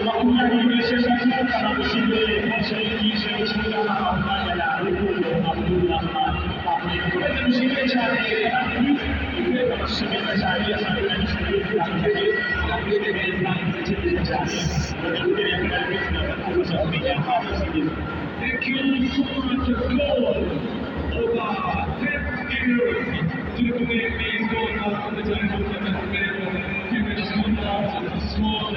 makumyabiri n'esheshatu kanagushimire mushayikishe ikinyana amwanya yawe kuko Abdulrahman dukomeze dushimire cyane kandi dushimire cyane abanyeshuri batandukanye bakwitegereza ikibazo cyane bagakurira kandi bagakuza kumenya aho zigeze. Thank you so much for over 10 years to the community going on the time of the small